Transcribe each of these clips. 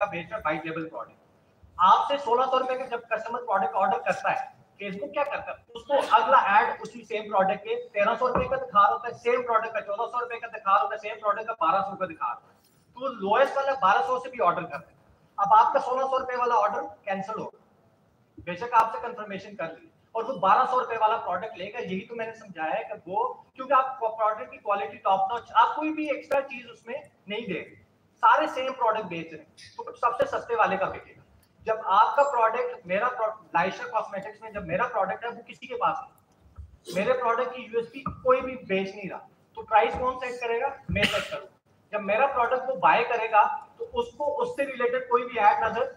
का बेच रहा है वाइट लेवल प्रोडक्ट, आपसे 1600 रुपए का जब कस्टमर प्रोडक्ट ऑर्डर करता है, फेसबुक क्या करता है, उसको अगला ऐड उसी सेम प्रोडक्ट के 1300 रुपए का दिखा रहा होता है, सेम प्रोडक्ट का 1400 रुपए का दिखा रहा होता है, सेम प्रोडक्ट का 1200 रुपए दिखा रहा है, तो लोएस्ट वाला 1200 से भी ऑर्डर करते हैं। अब आपका 1600 रुपए वाला ऑर्डर कैंसिल होगा, बेशक आपसे कंफर्मेशन कर ली, और वो 1200 रुपए वाला प्रोडक्ट लेगा। यही तो मैंने समझाया है कि वो, क्योंकि आप प्रोडक्ट की क्वालिटी टॉप नॉच, आप कोई भी एक्स्ट्रा चीज उसमें नहीं देंगे, सारे सेम प्रोडक्ट बेच रहे हैं, तो सबसे सस्ते वाले का बिकेगा। जब आपका प्रोडक्ट, मेरा लाइशा कॉस्मेटिक्स में जब मेरा प्रोडक्ट है वो किसी के पास नहीं, मेरे प्रोडक्ट की यूएसपी कोई भी बेच नहीं रहा, तो प्राइस कौन सेट करेगा, मैं सेट करूंगा। जब मेरा प्रोडक्ट वो बाय करेगा तो उसको उससे रिलेटेड कोई भी ऐड नजर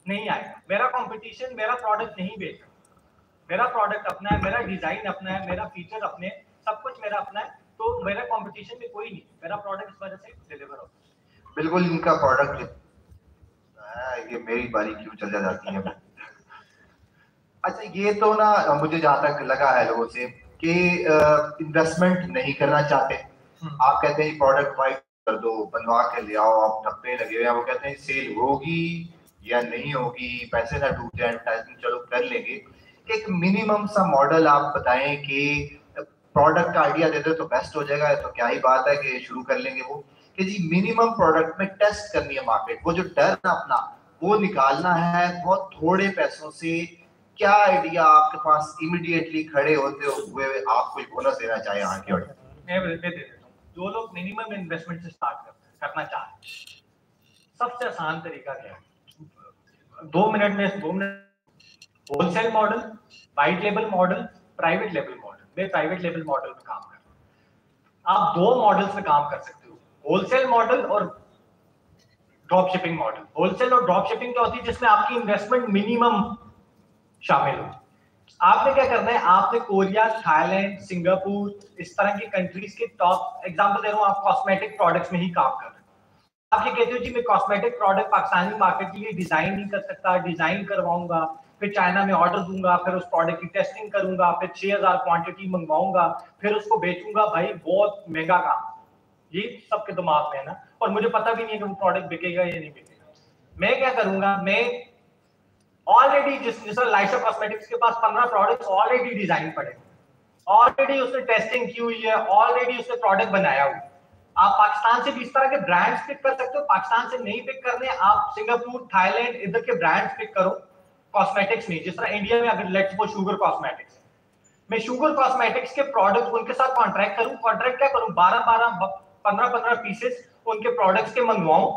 नहीं आएगा। मेरा कंपटीशन मेरा प्रोडक्ट नहीं बेच रहा, मेरा प्रोडक्ट अपना है, मेरा डिजाइन अपना है, मेरा फीचर अपने, सब कुछ मेरा अपना है, तो मेरा कंपटीशन में कोई नहीं, मेरा प्रोडक्ट इस वजह से डिलीवर होता है। बिल्कुल, इनका प्रोडक्ट ये मेरी बारी क्यों चल जाती है। अच्छा, ये तो ना मुझे जहां तक लगा है लोगों से कि इन्वेस्टमेंट नहीं करना चाहते। आप कहते हैं प्रोडक्ट वाइट कर दो, बनवा के ले आओ, आप ठप्पे लगे हुए हैं, वो कहते हैं सेल होगी या नहीं होगी, पैसे ना डूब जाए, एडवर्टाइजमेंट चलो कर लेंगे। एक मिनिमम सा मॉडल आप बताएं कि प्रोडक्ट का आइडिया दे दो तो बेस्ट हो जाएगा, तो क्या ही बात है कि शुरू कर लेंगे वो, कि जी मिनिमम प्रोडक्ट में टेस्ट करनी है मार्केट, वो जो डर ना अपना वो निकालना है बहुत थोड़े पैसों से। क्या आइडिया आपके पास इमीडिएटली खड़े होते हुए आप कोई बोनस देना चाहे यहाँ की ऑडियंस? मैं दे देता हूँ, जो लोग मिनिमम इन्वेस्टमेंट से स्टार्ट करना चाहते हैं, सबसे आसान तरीका क्या है, 2 मिनट में wholesale model, white level model, private level model. मैं प्राइवेट लेवल मॉडल में काम कर रहा हूँ। आप 2 मॉडल्स में काम कर सकते हो, होलसेल मॉडल और ड्रॉप शिपिंग मॉडल। होलसेल और ड्रॉप शिपिंग क्या होती है, जिसमें आपकी इन्वेस्टमेंट मिनिमम शामिल हो। आपने क्या करना है, आपने कोरिया, थाईलैंड, सिंगापुर, इस तरह की कंट्रीज के टॉप, एग्जांपल दे रहा हूं, आप कॉस्मेटिक प्रोडक्ट्स में ही काम कर रहे हैं। आप ये कहते हो जी मैं कॉस्मेटिक प्रोडक्ट पाकिस्तानी मार्केट के लिए डिजाइन नहीं कर सकता, डिजाइन करवाऊंगा, फिर चाइना में ऑर्डर दूंगा, फिर उस प्रोडक्ट की टेस्टिंग करूंगा, फिर 6000 क्वांटिटी मंगवाऊंगा, फिर उसको बेचूंगा। भाई बहुत महंगा काम, ये सबके दिमाग में है ना, और मुझे पता भी नहीं है कि वो प्रोडक्ट बिकेगा या नहीं बिकेगा। मैं क्या करूंगा, मैं ऑलरेडी जिस लाइशा कॉस्मेटिक्स के पास 15 प्रोडक्ट्स ऑलरेडी डिजाइन पड़े, ऑलरेडी उसने टेस्टिंग की हुई है, ऑलरेडी उसने प्रोडक्ट बनाया हुआ। आप पाकिस्तान से भी इस तरह के ब्रांड्स पिक कर सकते हो, पाकिस्तान से नहीं पिक करने, आप सिंगापुर, थाईलैंड, इधर के ब्रांड्स पिक करो कॉस्मेटिक्स में। जिस तरह इंडिया में अगर लेट्स गो शुगर कॉस्मेटिक्स, मैं शुगर कॉस्मेटिक्स के प्रोडक्ट उनके साथ कॉन्ट्रैक्ट करूं, कॉन्ट्रैक्ट क्या करूं, 15 पीसेस उनके प्रोडक्ट्स के मंगवाऊं,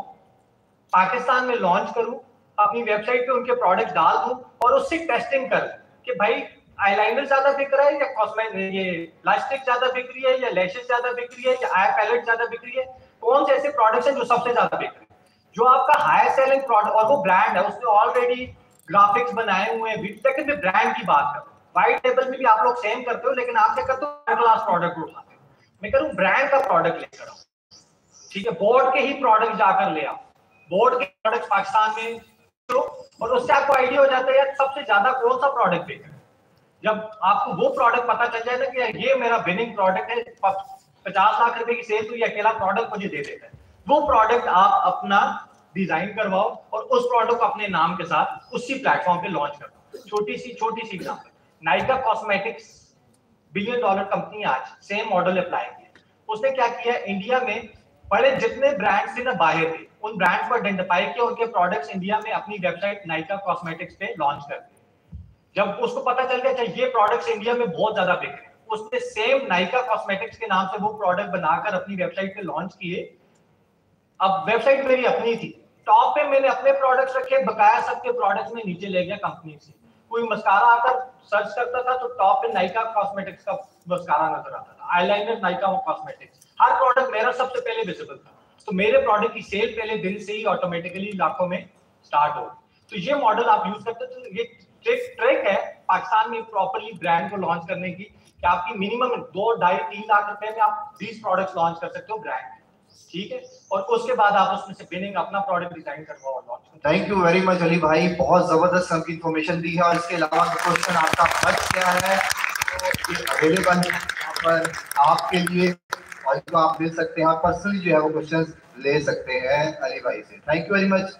पाकिस्तान में लॉन्च करूं, अपनी वेबसाइट पे उनके प्रोडक्ट डाल दूं और उससे टेस्टिंग कर कि भाई आईलाइनर ज्यादा बिक रहा है या कॉस्मेटिक, ये लास्टिक ज्यादा बिक रही है या लैशेस ज्यादा बिक रही है या आई पैलेट ज्यादा बिक रही है, कौन से ऐसे प्रोडक्ट्स हैं जो सबसे ज्यादा बिक रहे हैं, जो आपका हायर सेलिंग प्रोडक्ट, और वो ब्रांड है, उसने ऑलरेडी ग्राफिक्स बनाए हुए हैं। लेकिन मैं ब्रांड की बात करूं, व्हाइट लेबल में भी आप लोग सेम करते हो, लेकिन आप क्या करते हो, क्लास प्रोडक्ट उठाते हो। मैं करूं ब्रांड का प्रोडक्ट लेकर आओ, ठीक है, बोर्ड के ही प्रोडक्ट जाकर ले आओ, बोर्ड के प्रोडक्ट पाकिस्तान में, और उससे आपको आइडिया हो जाता है यार सबसे ज्यादा कौन सा प्रोडक्ट बिक रहा है। जब आपको वो प्रोडक्ट पता चल जाए ना कि यार ये मेरा विनिंग प्रोडक्ट है, 50 लाख रुपए की सेल, तो ये अकेला प्रोडक्ट मुझे दे देता है, वो प्रोडक्ट आप अपना डिजाइन करवाओ और उस प्रोडक्ट को अपने नाम के साथ उसी प्लेटफॉर्म पे लॉन्च करो। छोटी सी example, Nykaa cosmetics $1 billion company, आज सेम मॉडल अप्लाई किया। उसने क्या किया, इंडिया में बड़े जितने ब्रांड्स थे ना बाहर थे, उन ब्रांड्स को आइडेंटिफाई किया, उनके प्रोडक्ट्स इंडिया में अपनी वेबसाइट नाइका कॉस्मेटिक्स पे लॉन्च कर दिए। जब उसको पता चल गया ये प्रोडक्ट्स इंडिया में बहुत ज्यादा बिक रहे हैं, उसने सेम नाइका कॉस्मेटिक्स के नाम से वो प्रोडक्ट बनाकर अपनी वेबसाइट पे लॉन्च किए। अब वेबसाइट मेरी अपनी थी, टॉप पे मैंने अपने प्रोडक्ट्स रखे, बकाया सबके प्रोडक्ट्स में नीचे ले गया कंपनी से। कोई मस्कारा आकर सर्च करता था तो टॉप पे नाइका कॉस्मेटिक्स का मस्कारा नजर आता था, आईलाइनर नाइका कॉस्मेटिक्स, हर प्रोडक्ट मेरा सबसे पहले विजिबल था। तो मेरे प्रोडक्ट की सेल पहले दिन से ही ऑटोमेटिकली लाखों में स्टार्ट हो। तो ये मॉडल आप यूज करते हो, तो ये ट्रिक है पाकिस्तान में प्रॉपर्ली ब्रांड को लॉन्च करने की, कि आपकी मिनिमम 2, 2.5, 3 लाख रुपए में आप 20 प्रोडक्ट्स लॉन्च कर सकते हो ब्रांड, ठीक है, और उसके बाद आप उसमें से विनिंग अपना प्रोडक्ट डिजाइन करवाओ और लॉन्च करो। Thank you very much Ali भाई, बहुत जबरदस्त हमकी इन्फॉर्मेशन दी है, और इसके अलावा क्वेश्चन आपका बच गया है तो ये अवेलेबल है यहाँ पर आपके लिए, और इसको आप मिल सकते हैं पर्सनली जो है वो क्वेश्चन ले सकते हैं अली भाई से। Thank you very much.